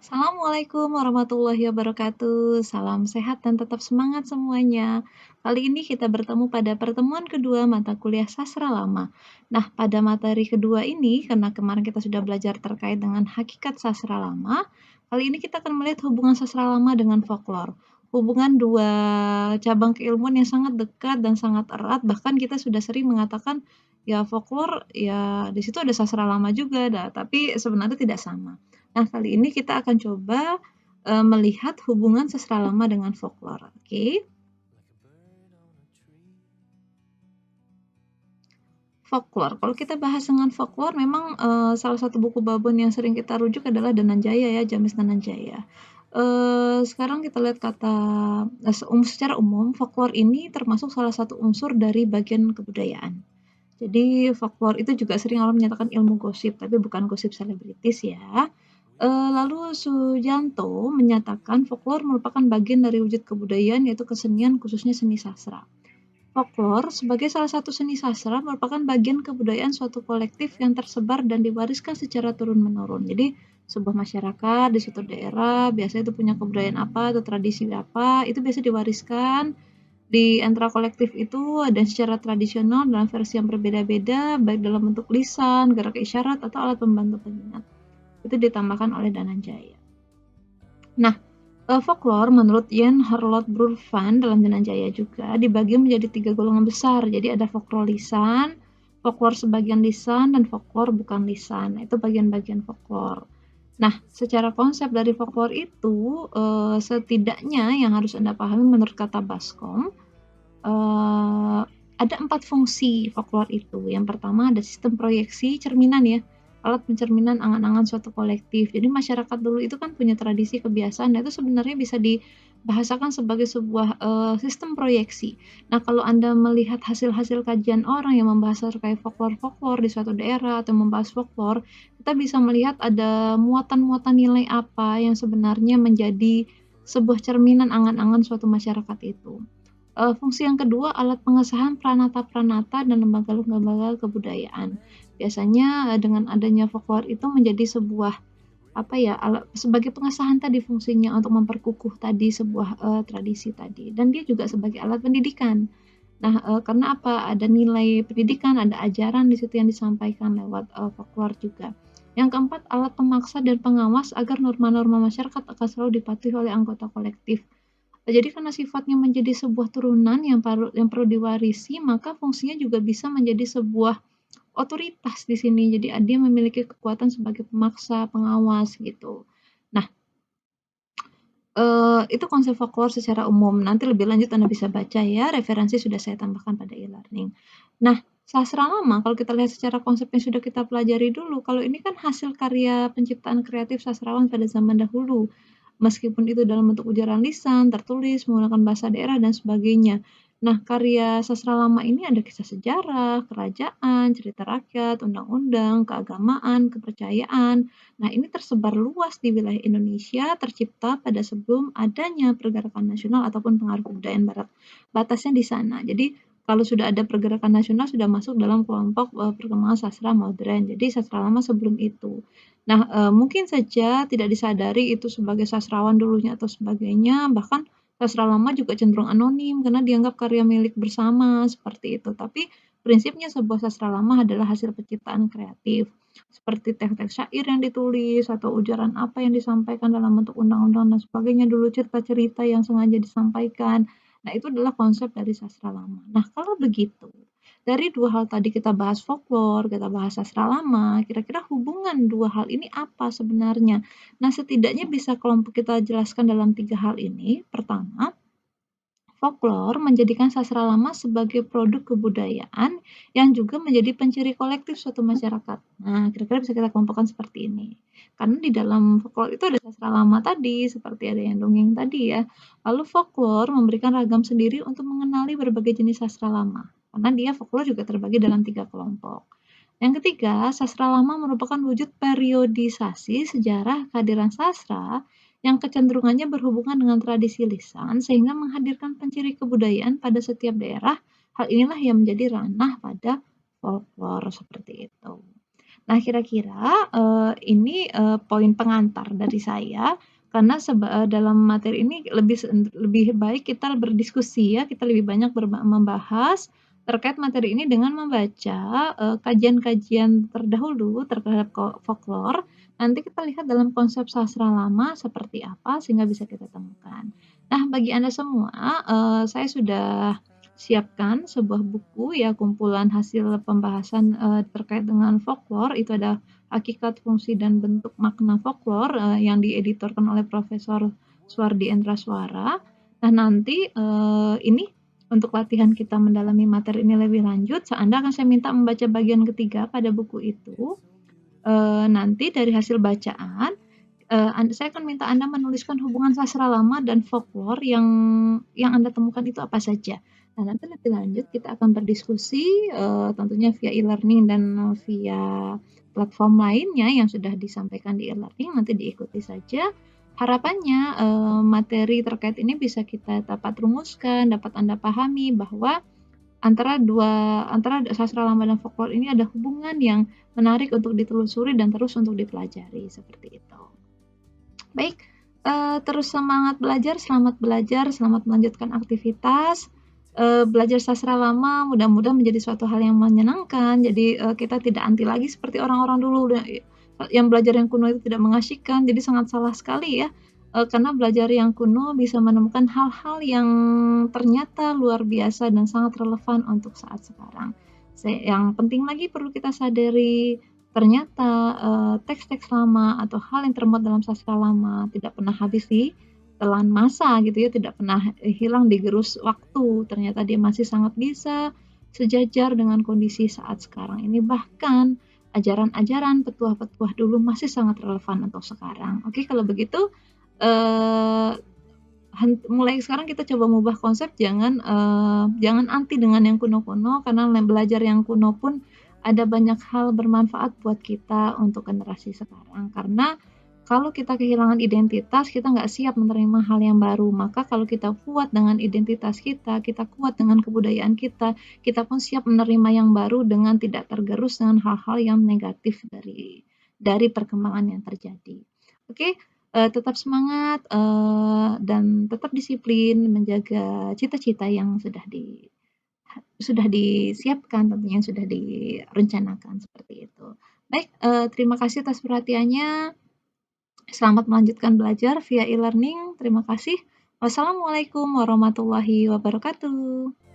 Assalamualaikum warahmatullahi wabarakatuh. Salam sehat dan tetap semangat semuanya. Kali ini kita bertemu pada pertemuan kedua mata kuliah Sastra Lama. Nah, pada materi kedua ini, karena kemarin kita sudah belajar terkait dengan hakikat sastra lama, kali ini kita akan melihat hubungan sastra lama dengan folklore. Hubungan dua cabang keilmuan yang sangat dekat dan sangat erat, bahkan kita sudah sering mengatakan ya folklore ya di situ ada sastra lama juga, tapi sebenarnya tidak sama. Nah, kali ini kita akan coba melihat hubungan sastra lama dengan folklore. Oke. Folklore. Kalau kita bahas dengan folklore, memang salah satu buku babon yang sering kita rujuk adalah Dananjaya ya, Jamis Dananjaya. Sekarang kita lihat kata secara umum, folklore ini termasuk salah satu unsur dari bagian kebudayaan. Jadi folklore itu juga sering orang menyatakan ilmu gosip, tapi bukan gosip selebritis ya. Lalu Sujanto menyatakan folklore merupakan bagian dari wujud kebudayaan yaitu kesenian khususnya seni sastra. Folklore sebagai salah satu seni sastra merupakan bagian kebudayaan suatu kolektif yang tersebar dan diwariskan secara turun-menurun. Jadi sebuah masyarakat di suatu daerah biasanya itu punya kebudayaan apa atau tradisi apa, itu biasa diwariskan di antara kolektif itu ada secara tradisional dalam versi yang berbeda-beda, baik dalam bentuk lisan, gerak isyarat, atau alat pembantu pengingat. Itu ditambahkan oleh Dananjaya. Nah, folklore menurut Jan Harloot Brugman dalam Dananjaya juga dibagi menjadi 3 golongan besar. Jadi ada folklore lisan, folklore sebagian lisan, dan folklore bukan lisan. Itu bagian-bagian folklore. Nah, secara konsep dari folklore itu, setidaknya yang harus Anda pahami menurut kata Bascom, ada 4 fungsi folklore itu. Yang pertama ada sistem proyeksi cerminan ya, alat pencerminan angan-angan suatu kolektif. Jadi masyarakat dulu itu kan punya tradisi kebiasaan, nah itu sebenarnya bisa dibahasakan sebagai sebuah sistem proyeksi. Nah, kalau Anda melihat hasil-hasil kajian orang yang membahas terkait folklore di suatu daerah atau membahas folklore, kita bisa melihat ada muatan-muatan nilai apa yang sebenarnya menjadi sebuah cerminan angan-angan suatu masyarakat itu. Fungsi yang kedua, alat pengesahan pranata-pranata dan lembaga-lembaga kebudayaan. Biasanya dengan adanya folklore itu menjadi sebuah alat sebagai pengesahan tadi fungsinya untuk memperkukuh tadi sebuah tradisi tadi, dan dia juga sebagai alat pendidikan. Nah, karena apa? Ada nilai pendidikan, ada ajaran di situ yang disampaikan lewat folklore juga. Yang keempat, alat pemaksa dan pengawas agar norma-norma masyarakat akan selalu dipatuhi oleh anggota kolektif. Jadi karena sifatnya menjadi sebuah turunan yang perlu diwarisi, maka fungsinya juga bisa menjadi sebuah otoritas di sini. Jadi dia memiliki kekuatan sebagai pemaksa, pengawas gitu. Nah, itu konsep folklore secara umum. Nanti lebih lanjut Anda bisa baca ya, referensi sudah saya tambahkan pada e-learning. Nah, sastra lama kalau kita lihat secara konsep yang sudah kita pelajari dulu, kalau ini kan hasil karya penciptaan kreatif sastrawan pada zaman dahulu. Meskipun itu dalam bentuk ujaran lisan, tertulis, menggunakan bahasa daerah, dan sebagainya. Nah, karya sastra lama ini ada kisah sejarah, kerajaan, cerita rakyat, undang-undang, keagamaan, kepercayaan. Nah, ini tersebar luas di wilayah Indonesia, tercipta pada sebelum adanya pergerakan nasional ataupun pengaruh kebudayaan barat. Batasnya di sana. Jadi, kalau sudah ada pergerakan nasional, sudah masuk dalam kelompok perkembangan sastra modern. Jadi, sastra lama sebelum itu. Nah, mungkin saja tidak disadari itu sebagai sastrawan dulunya atau sebagainya, bahkan sastra lama juga cenderung anonim karena dianggap karya milik bersama, seperti itu. Tapi prinsipnya sebuah sastra lama adalah hasil penciptaan kreatif, seperti teks-teks syair yang ditulis atau ujaran apa yang disampaikan dalam bentuk undang-undang dan sebagainya dulu, cerita-cerita yang sengaja disampaikan. Nah, itu adalah konsep dari sastra lama. Nah, kalau begitu, dari dua hal tadi kita bahas folklore, kita bahas sastra lama, kira-kira hubungan dua hal ini apa sebenarnya? Nah, setidaknya bisa kelompok kita jelaskan dalam 3 hal ini. Pertama, folklore menjadikan sastra lama sebagai produk kebudayaan yang juga menjadi penciri kolektif suatu masyarakat. Nah, kira-kira bisa kita kelompokkan seperti ini. Karena di dalam folklore itu ada sastra lama tadi, seperti ada yang dongeng tadi ya. Lalu folklore memberikan ragam sendiri untuk mengenali berbagai jenis sastra lama. Karena dia folklore juga terbagi dalam 3 kelompok. Yang ketiga, sastra lama merupakan wujud periodisasi sejarah kehadiran sastra yang kecenderungannya berhubungan dengan tradisi lisan sehingga menghadirkan penciri kebudayaan pada setiap daerah. Hal inilah yang menjadi ranah pada folklore seperti itu. Nah, kira-kira ini poin pengantar dari saya, karena dalam materi ini lebih baik kita berdiskusi ya, kita lebih banyak membahas terkait materi ini dengan membaca kajian-kajian terdahulu terhadap folklore. Nanti kita lihat dalam konsep sastra lama seperti apa sehingga bisa kita temukan. Nah, bagi Anda semua, saya sudah siapkan sebuah buku ya, kumpulan hasil pembahasan terkait dengan folklore. Itu ada Hakikat, Fungsi, dan Bentuk Makna Folklore yang dieditorkan oleh Profesor Suwardi Endraswara. Nah, nanti ini untuk latihan kita mendalami materi ini lebih lanjut, Anda akan saya minta membaca bagian ketiga pada buku itu. Nanti dari hasil bacaan, saya akan minta Anda menuliskan hubungan sastra lama dan folklore yang Anda temukan itu apa saja. Nah, nanti lebih lanjut kita akan berdiskusi tentunya via e-learning dan via platform lainnya yang sudah disampaikan di e-learning, nanti diikuti saja. Harapannya materi terkait ini bisa kita dapat rumuskan, dapat Anda pahami bahwa antara sastra lama dan folklore ini ada hubungan yang menarik untuk ditelusuri dan terus untuk dipelajari, seperti itu. Baik, terus semangat belajar, selamat melanjutkan aktivitas. Belajar sastra lama mudah-mudahan menjadi suatu hal yang menyenangkan. Jadi kita tidak anti lagi seperti orang-orang dulu yang belajar yang kuno itu tidak mengasyikkan. Jadi sangat salah sekali ya, karena belajar yang kuno bisa menemukan hal-hal yang ternyata luar biasa dan sangat relevan untuk saat sekarang. Yang penting lagi perlu kita sadari, ternyata teks-teks lama atau hal yang termuat dalam sastra lama tidak pernah habis di telan masa gitu ya, tidak pernah hilang digerus waktu. Ternyata dia masih sangat bisa sejajar dengan kondisi saat sekarang ini. Bahkan ajaran-ajaran petuah-petuah dulu masih sangat relevan untuk sekarang. Oke, kalau begitu mulai sekarang kita coba mengubah konsep, jangan anti dengan yang kuno-kuno, karena belajar yang kuno pun ada banyak hal bermanfaat buat kita untuk generasi sekarang. Karena kalau kita kehilangan identitas, kita nggak siap menerima hal yang baru. Maka kalau kita kuat dengan identitas kita kuat dengan kebudayaan kita pun siap menerima yang baru dengan tidak tergerus dengan hal-hal yang negatif dari perkembangan yang terjadi. Oke, tetap semangat dan tetap disiplin menjaga cita-cita yang sudah disiapkan, tentunya yang sudah direncanakan, seperti itu. Baik, terima kasih atas perhatiannya. Selamat melanjutkan belajar via e-learning. Terima kasih. Wassalamualaikum warahmatullahi wabarakatuh.